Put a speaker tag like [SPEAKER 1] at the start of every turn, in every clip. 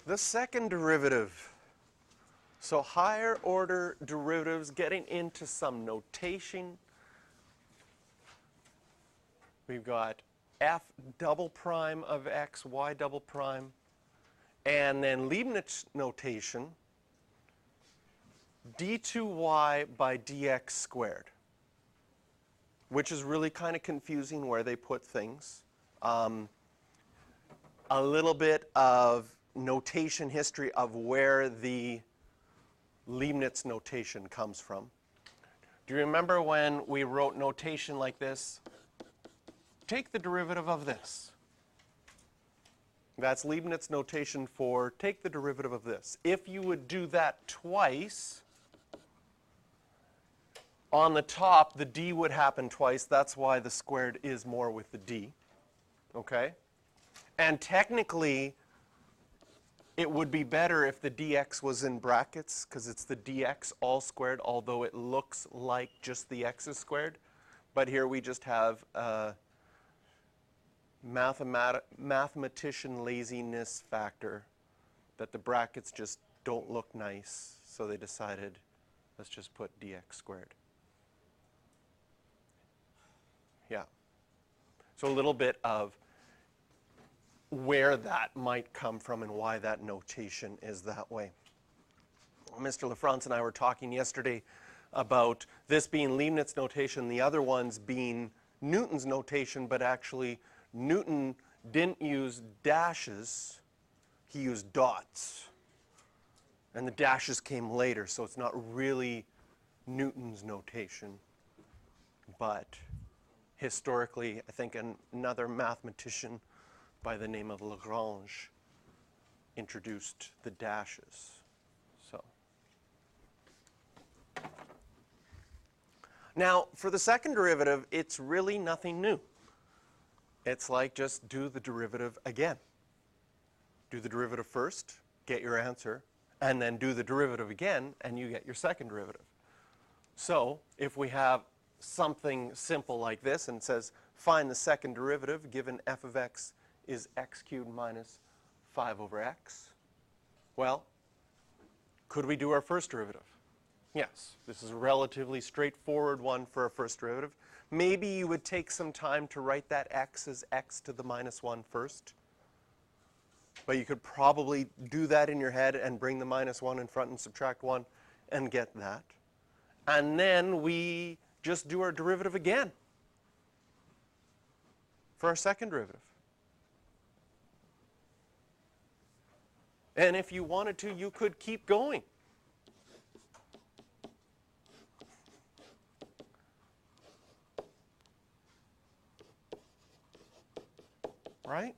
[SPEAKER 1] The second derivative. So higher order derivatives, getting into some notation. We've got f double prime of x, y double prime, and then Leibniz notation, d2y by dx squared, which is really kind of confusing where they put things. A little bit of notation history of where the Leibniz notation comes from. Do you remember when we wrote notation like this? Take the derivative of this. That's Leibniz notation for take the derivative of this. If you would do that twice, on the top, the d would happen twice. That's why the squared is more with the d. Okay? And technically, it would be better if the dx was in brackets, because it's the dx all squared, although it looks like just the x is squared. But here we just have mathematician laziness factor that the brackets just don't look nice, so they decided let's just put dx squared. Yeah. So a little bit of where that might come from and why that notation is that way. Mr. LaFrance and I were talking yesterday about this being Leibniz notation, the other ones being Newton's notation, but actually Newton didn't use dashes, he used dots. And the dashes came later, so it's not really Newton's notation. But historically, I think another mathematician by the name of Lagrange introduced the dashes. So now, for the second derivative, it's really nothing new. It's like just do the derivative again. Do the derivative first, get your answer, and then do the derivative again, and you get your second derivative. So if we have something simple like this and it says find the second derivative given f of x is x cubed minus 5 over x. Well, could we do our first derivative? Yes, this is a relatively straightforward one for a first derivative. Maybe you would take some time to write that x as x to the minus 1 first. But you could probably do that in your head and bring the minus 1 in front and subtract 1 and get that. And then we just do our derivative again for our second derivative. And if you wanted to, you could keep going. Right?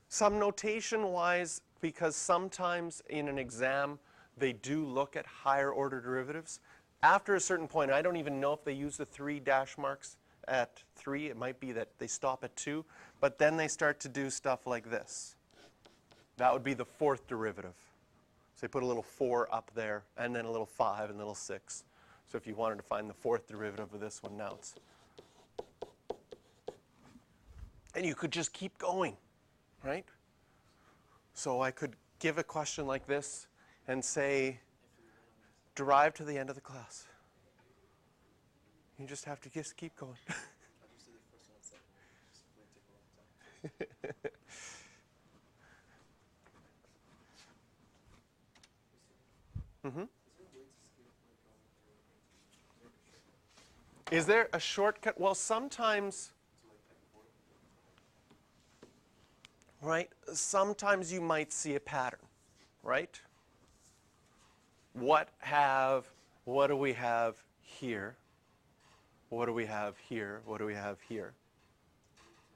[SPEAKER 1] Some notation-wise, because sometimes in an exam they do look at higher order derivatives. After a certain point, I don't even know if they use the 3 dash marks at 3. It might be that they stop at 2. But then they start to do stuff like this. That would be the fourth derivative. So they put a little 4 up there, and then a little 5, and a little 6. So if you wanted to find the fourth derivative of this one, now it's... And you could just keep going, right? So I could give a question like this and say, derive to the end of the class. You just have to just keep going. Mm-hmm. Is there a shortcut? Well, sometimes, right? Sometimes you might see a pattern, right? What do we have here? What do we have here? What do we have here?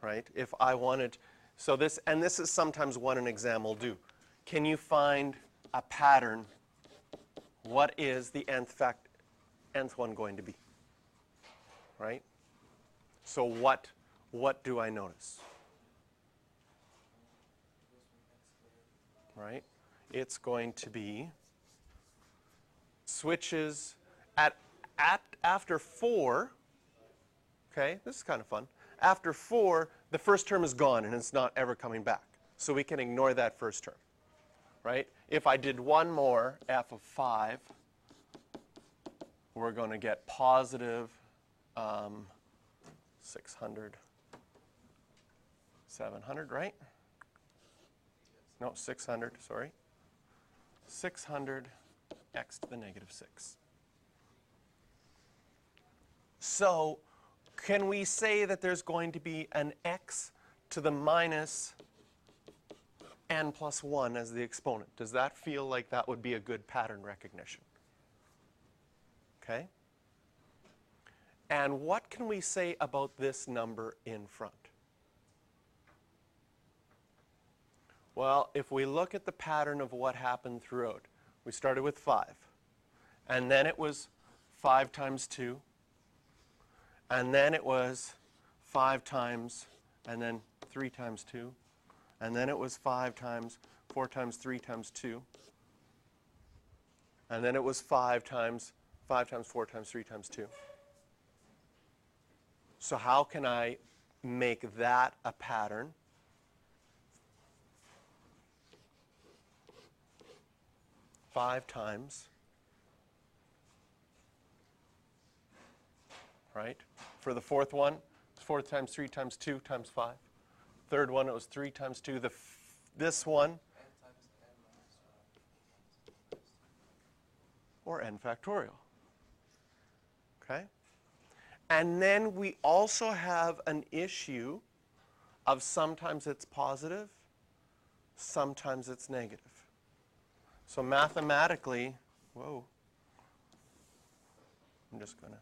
[SPEAKER 1] Right? If I wanted, so this, and this is sometimes what an exam will do. Can you find a pattern? What is the nth one going to be? Right? So what do I notice? Right? It's going to be switches after 4. Okay, this is kind of fun. After 4, the first term is gone and it's not ever coming back. So we can ignore that first term. right? If I did one more f of 5, we're going to get positive 600, 700, right? No, 600, sorry. 600 x to the negative 6. So can we say that there's going to be an x to the minus n plus 1 as the exponent? Does that feel like that would be a good pattern recognition? Okay? And what can we say about this number in front? Well, if we look at the pattern of what happened throughout, we started with 5. And then it was 5 times 2. And then it was 5 times, and then 3 times 2. And then it was 5 times, 4 times 3 times 2. And then it was 5 times 4 times 3 times 2. So how can I make that a pattern? Five times, right? For the fourth one, it's 4 times 3 times 2 times 5. Third one, it was 3 times 2. This one, or n factorial. Okay? And then we also have an issue of sometimes it's positive, sometimes it's negative. So mathematically, whoa, I'm just going to.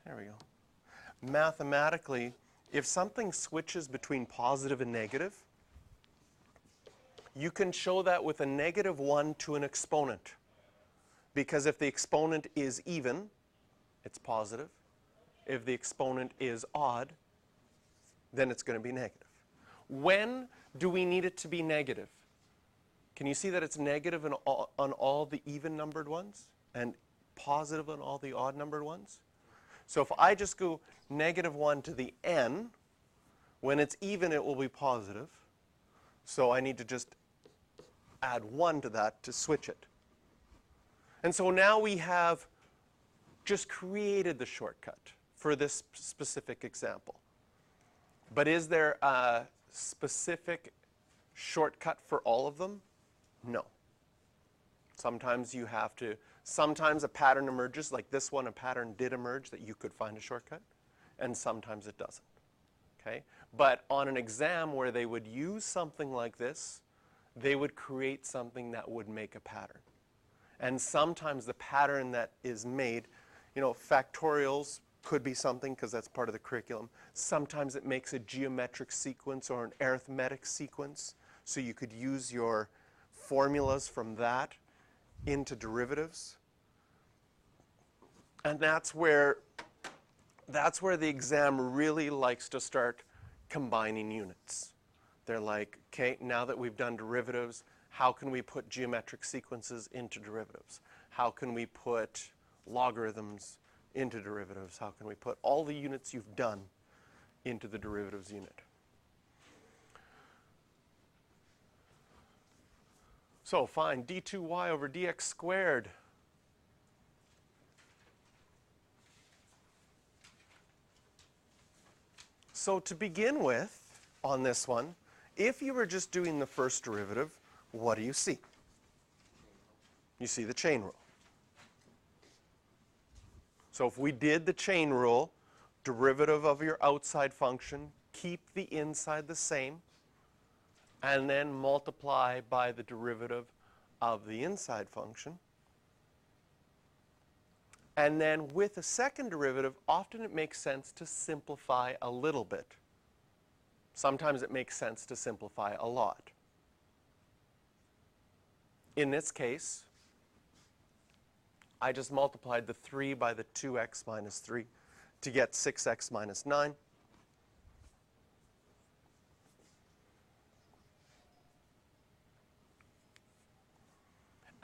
[SPEAKER 1] There we go. Mathematically, if something switches between positive and negative, you can show that with a negative 1 to an exponent. Because if the exponent is even, it's positive. If the exponent is odd, then it's going to be negative. When do we need it to be negative? Can you see that it's negative on all the even numbered ones and positive on all the odd numbered ones? So if I just go negative 1 to the n, when it's even it will be positive. So I need to just add 1 to that to switch it. And so now we have just created the shortcut for this specific example. But is there a specific shortcut for all of them? No. Sometimes you have to, sometimes a pattern emerges, like this one, a pattern did emerge that you could find a shortcut, and sometimes it doesn't. Okay? But on an exam where they would use something like this, they would create something that would make a pattern. And sometimes the pattern that is made, factorials could be something because that's part of the curriculum. Sometimes it makes a geometric sequence or an arithmetic sequence, so you could use your formulas from that into derivatives. And that's where the exam really likes to start combining units. They're like, okay, now that we've done derivatives, how can we put geometric sequences into derivatives? How can we put logarithms into derivatives? How can we put all the units you've done into the derivatives unit? So find d2y over dx squared. So to begin with, on this one, if you were just doing the first derivative, what do you see? You see the chain rule. So if we did the chain rule, derivative of your outside function, keep the inside the same, and then multiply by the derivative of the inside function. And then with a second derivative, often it makes sense to simplify a little bit. Sometimes it makes sense to simplify a lot. In this case, I just multiplied the 3 by the 2x minus 3 to get 6x minus 9.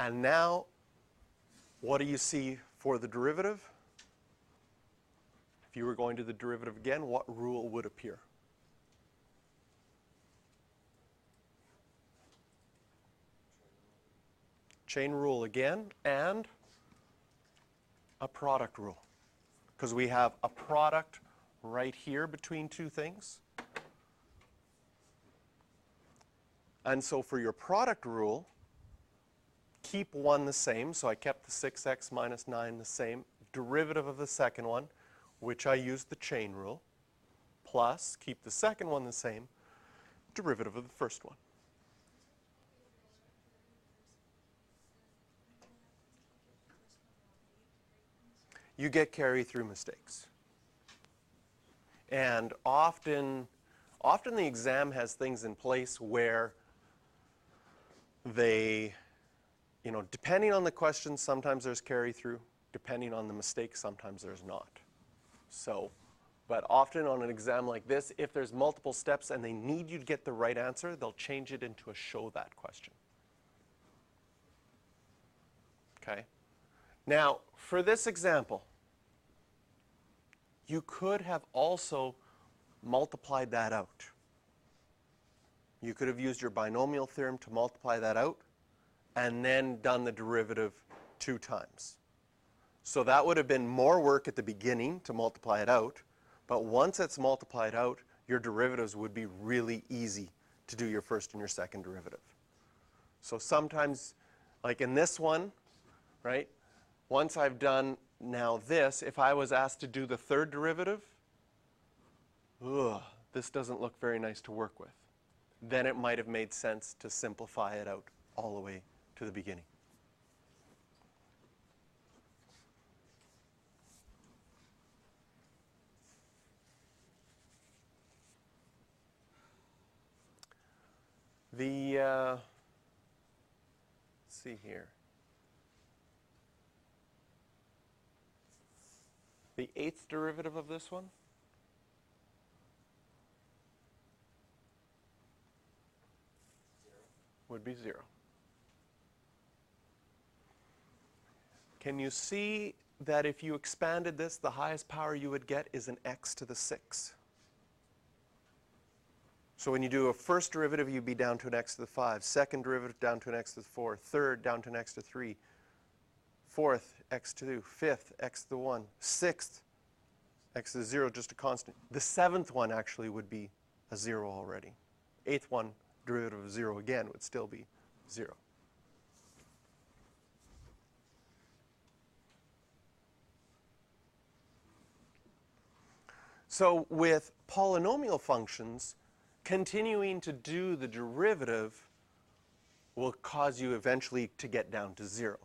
[SPEAKER 1] And now, what do you see for the derivative? If you were going to the derivative again, what rule would appear? chain rule again, and a product rule. Because we have a product right here between two things. And so for your product rule, keep one the same. So I kept the 6x minus 9 the same. Derivative of the second one, which I used the chain rule, plus keep the second one the same. Derivative of the first one. You get carry through mistakes. And often the exam has things in place where they, depending on the question, sometimes there's carry through. Depending on the mistake, sometimes there's not. So, but often on an exam like this, if there's multiple steps and they need you to get the right answer, they'll change it into a show that question. Okay? Now, for this example, you could have also multiplied that out. You could have used your binomial theorem to multiply that out and then done the derivative 2 times. So that would have been more work at the beginning to multiply it out, but once it's multiplied out, your derivatives would be really easy to do your first and your second derivative. So sometimes, like in this one, right, once I've done now this, if I was asked to do the third derivative, this doesn't look very nice to work with. Then it might have made sense to simplify it out all the way to the beginning. Let's see here. The 8th derivative of this one would be 0. Can you see that if you expanded this, the highest power you would get is an x to the 6? So when you do a first derivative, you'd be down to an x to the 5. Second derivative, down to an x to the 4. Third, down to an x to the 3. Fourth, x to the 2. Fifth, x to the 1. Sixth, x to the 0, just a constant. The 7th one actually would be a 0 already. 8th one, derivative of 0 again, would still be 0. So with polynomial functions, continuing to do the derivative will cause you eventually to get down to 0.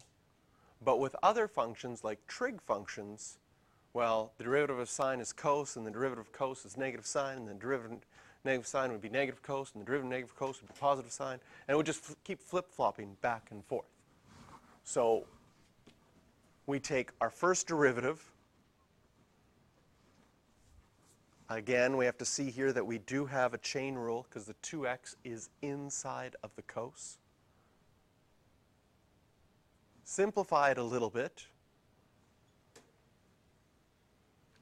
[SPEAKER 1] But with other functions like trig functions, well, the derivative of sine is cos, and the derivative of cos is negative sine, and the derivative of negative sine would be negative cos, and the derivative of negative cos would be positive sine, and it would just keep flip-flopping back and forth. So we take our first derivative. Again, we have to see here that we do have a chain rule because the 2x is inside of the cos. Simplify it a little bit.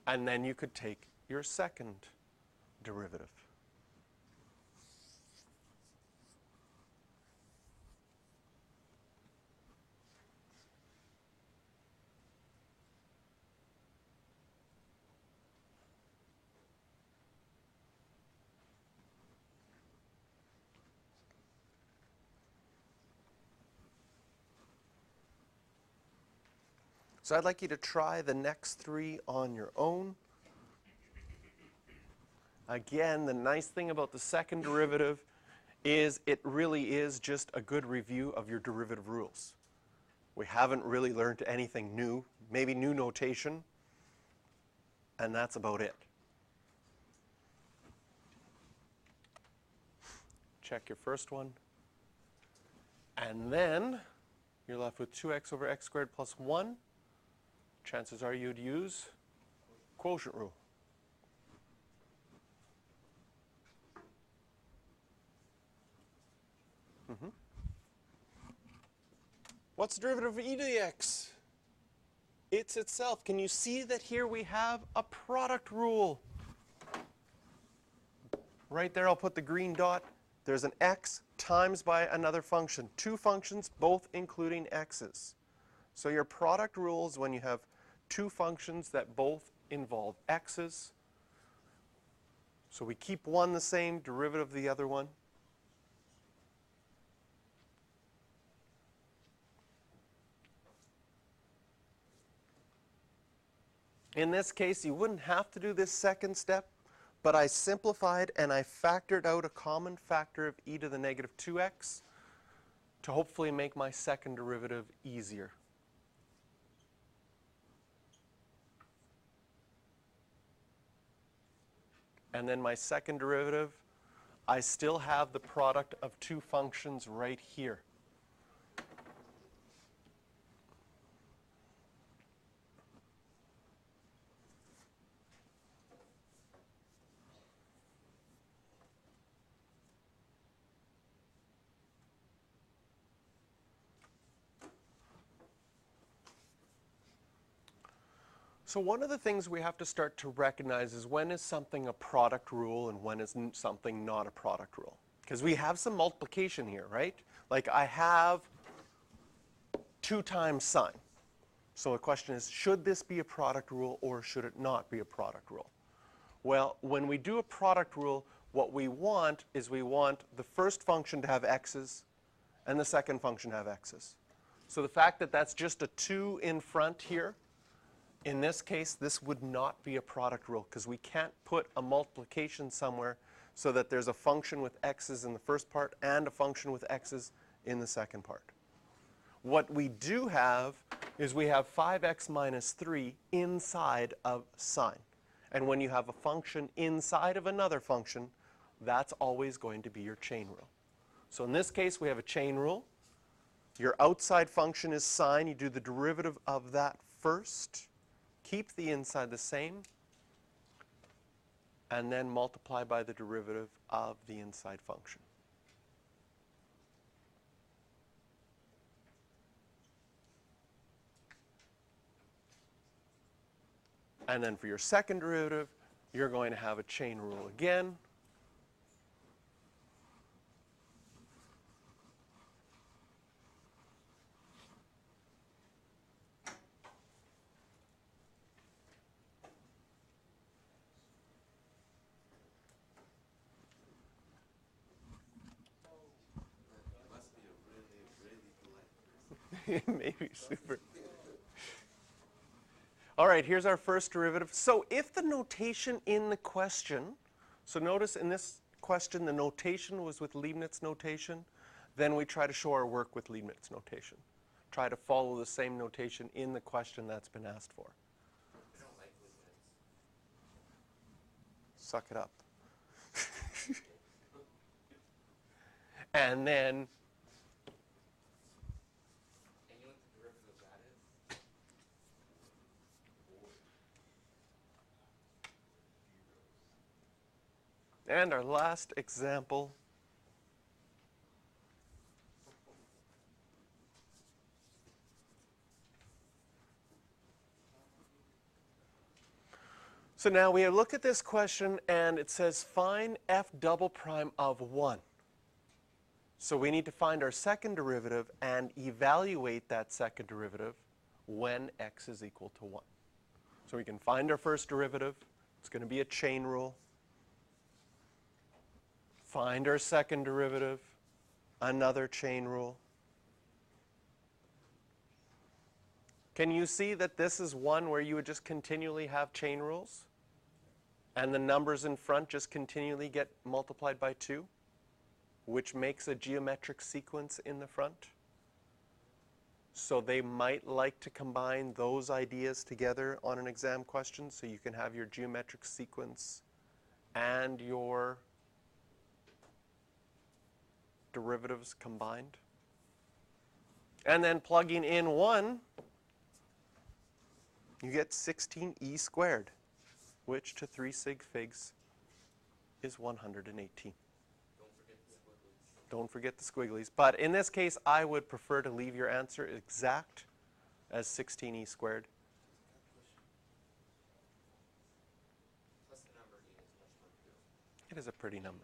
[SPEAKER 1] And then you could take your second derivative. So I'd like you to try the next 3 on your own. Again, the nice thing about the second derivative is it really is just a good review of your derivative rules. We haven't really learned anything new, maybe new notation, and that's about it. Check your first one. And then you're left with 2x over x squared plus 1. Chances are you'd use quotient rule. What's the derivative of e to the x? It's itself. Can you see that here we have a product rule? Right there, I'll put the green dot. There's an x times by another function. Two functions, both including x's. So your product rule is when you have two functions that both involve x's. So we keep one the same, derivative of the other one. In this case, you wouldn't have to do this second step, but I simplified and I factored out a common factor of e to the negative 2x to hopefully make my second derivative easier. And then my second derivative, I still have the product of two functions right here. So one of the things we have to start to recognize is when is something a product rule and when is something not a product rule. Because we have some multiplication here, right? Like I have 2 times sine. So the question is, should this be a product rule or should it not be a product rule? Well, when we do a product rule, what we want is we want the first function to have x's and the second function to have x's. So the fact that that's just a 2 in front here, in this case, this would not be a product rule because we can't put a multiplication somewhere so that there's a function with x's in the first part and a function with x's in the second part. What we do have is we have 5x minus 3 inside of sine. And when you have a function inside of another function, that's always going to be your chain rule. So in this case, we have a chain rule. Your outside function is sine. You do the derivative of that first. Keep the inside the same, and then multiply by the derivative of the inside function. And then for your second derivative, you're going to have a chain rule again. Maybe super. All right, here's our first derivative. So if the notation in the question, so notice in this question the notation was with Leibniz notation, then we try to show our work with Leibniz notation. Try to follow the same notation in the question that's been asked for.
[SPEAKER 2] I don't like Leibniz.
[SPEAKER 1] Suck it up. And then and our last example. So now we look at this question and it says find f double prime of 1. So we need to find our second derivative and evaluate that second derivative when x is equal to 1. So we can find our first derivative. It's going to be a chain rule. Find our second derivative, another chain rule. Can you see that this is one where you would just continually have chain rules? And the numbers in front just continually get multiplied by 2, which makes a geometric sequence in the front. So they might like to combine those ideas together on an exam question so you can have your geometric sequence and your derivatives combined. And then plugging in 1, you get 16e squared, which to 3 sig figs is 118. Don't forget the squigglies. But in this case, I would prefer to leave your answer exact as 16e squared.
[SPEAKER 2] Plus the number e is much more beautiful.
[SPEAKER 1] It is a pretty number.